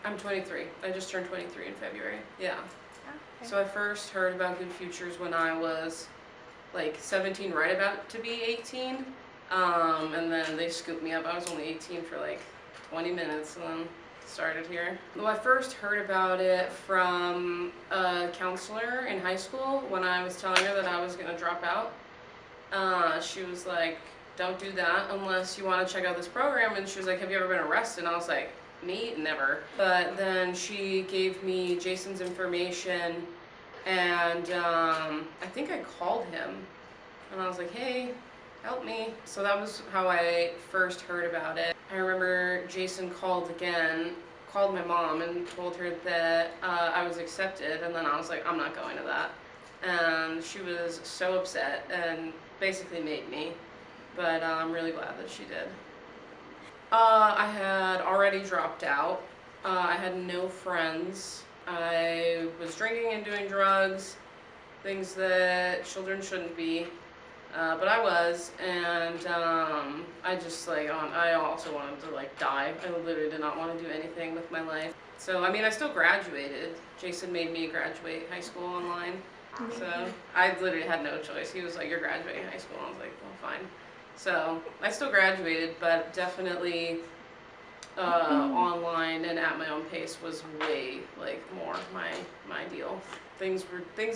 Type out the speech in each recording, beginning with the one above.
I'm 23. I just turned 23 in February. Yeah. Okay. So I first heard about GoodFutures when I was like 17, right about to be 18. And then they scooped me up. I was only 18 for like 20 minutes and then started here. Well, I first heard about it from a counselor in high school when I was telling her that I was going to drop out. She was like, don't do that unless you want to check out this program. And she was like, have you ever been arrested? And I was like, me? Never. But then she gave me Jason's information, and I think I called him and I was like, hey, help me. So that was how I first heard about it. I remember Jason called my mom and told her that I was accepted, and then I was like, I'm not going to that. And she was so upset and basically made me, but I'm really glad that she did. I had already dropped out. I had no friends. I was drinking and doing drugs, things that children shouldn't be. But I was, and I just like, I also wanted to like die. I literally did not want to do anything with my life. So, I mean, I still graduated. Jason made me graduate high school online. So, I literally had no choice. He was like, you're graduating high school. I was like, well, fine. So, I still graduated, but definitely online and at my own pace was way like more my deal. Things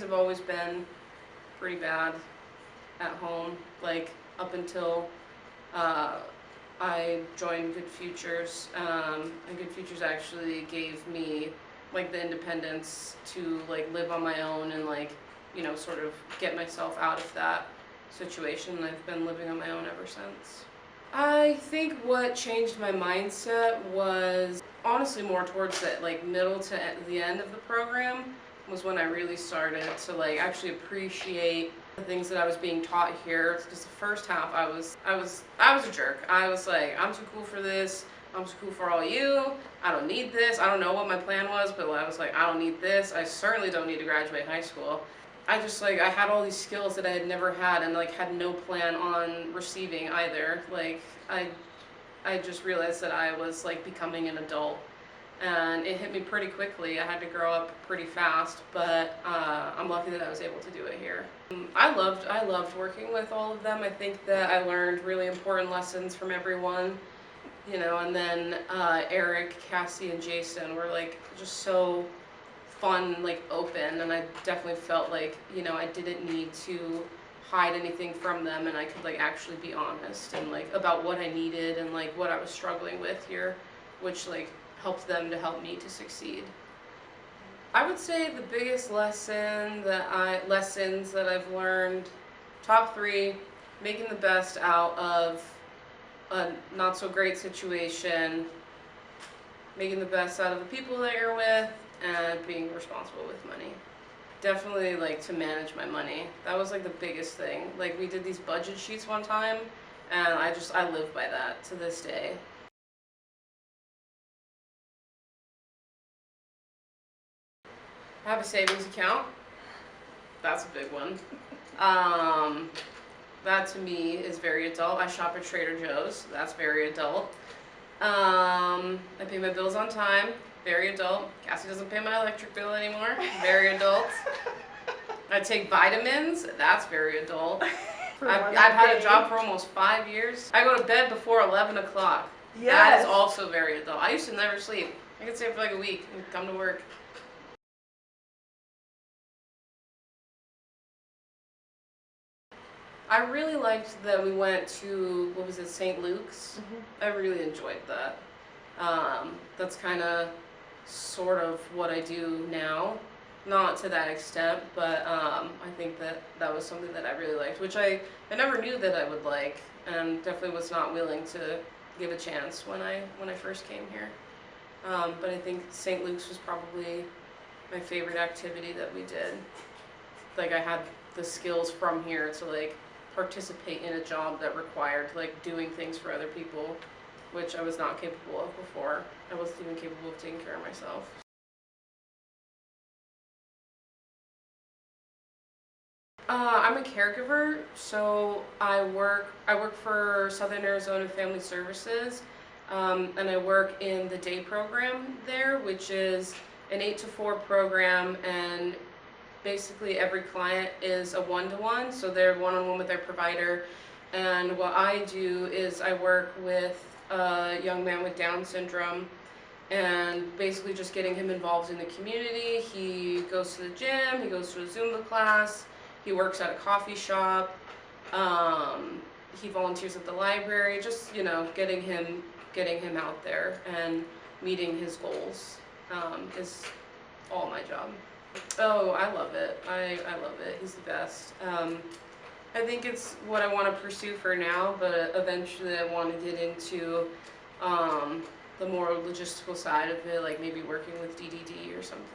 have always been pretty bad at home, like up until I joined GoodFutures. And GoodFutures actually gave me like the independence to like live on my own and like, you know, sort of get myself out of that situation. And I've been living on my own ever since. I think what changed my mindset was honestly more towards the like middle to the end of the program was when I really started to like actually appreciate the things that I was being taught here. Because the first half I was a jerk. I was like, I'm too cool for this. I'm too cool for all you. I don't need this. I don't know what my plan was, but I was like, I don't need this. I certainly don't need to graduate high school. I just like, I had all these skills that I had never had and like had no plan on receiving either. Like I just realized that I was like becoming an adult, and it hit me pretty quickly. I had to grow up pretty fast, but I'm lucky that I was able to do it here. I loved working with all of them. I think that I learned really important lessons from everyone, you know, and then Eric, Cassie, and Jason were like just so fun, like open, and I definitely felt like, you know, I didn't need to hide anything from them, and I could like actually be honest and like about what I needed and like what I was struggling with here, which like helped them to help me to succeed. I would say the biggest lessons that I've learned, top three: making the best out of a not so great situation, making the best out of the people that you're with, and being responsible with money. Definitely like to manage my money. That was like the biggest thing. Like we did these budget sheets one time, and I live by that to this day. I have a savings account. That's a big one. Um, that to me is very adult. I shop at Trader Joe's. That's very adult. I pay my bills on time. Very adult. Cassie doesn't pay my electric bill anymore. Very adult. I take vitamins. That's very adult. I've had a job for almost 5 years. I go to bed before 11 o'clock. Yes. That is also very adult. I used to never sleep. I could stay for like a week and come to work. I really liked that we went to, what was it, St. Luke's? I really enjoyed that. That's kind of sort of what I do now. Not to that extent, but I think that that was something that I really liked, which I never knew that I would like, and definitely was not willing to give a chance when I first came here. But I think St. Luke's was probably my favorite activity that we did. Like I had the skills from here to like participate in a job that required like doing things for other people, which I was not capable of before. I wasn't even capable of taking care of myself. I'm a caregiver, so I work for Southern Arizona Family Services. and I work in the day program there, which is an 8 to 4 program, and basically every client is a one-to-one, so they're one-on-one with their provider. And what I do is I work with a young man with Down syndrome, and basically just getting him involved in the community. He goes to the gym, he goes to a Zumba class, he works at a coffee shop, he volunteers at the library, just, you know, getting him out there and meeting his goals is all my job. Oh, I love it. I love it. He's the best. I think it's what I want to pursue for now, but eventually I want to get into the more logistical side of it, like maybe working with DDD or something.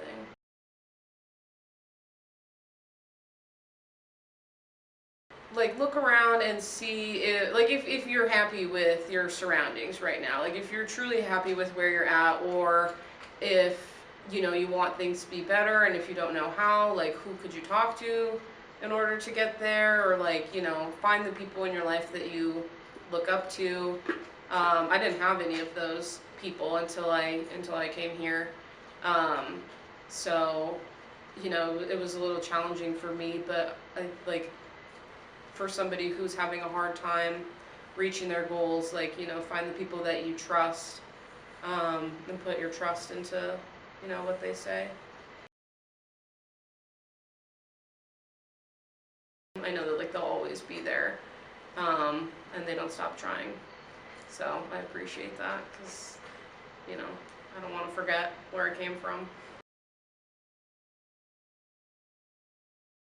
Like, look around and see if, like, if you're happy with your surroundings right now, like if you're truly happy with where you're at, or if, you know, you want things to be better, and if you don't know how, like, who could you talk to in order to get there, or, like, you know, find the people in your life that you look up to. I didn't have any of those people until I came here, so, you know, it was a little challenging for me, but like, for somebody who's having a hard time reaching their goals, like, you know, find the people that you trust, and put your trust into, you know, what they say. I know that, like, they'll always be there, and they don't stop trying. So I appreciate that, because, you know, I don't want to forget where I came from.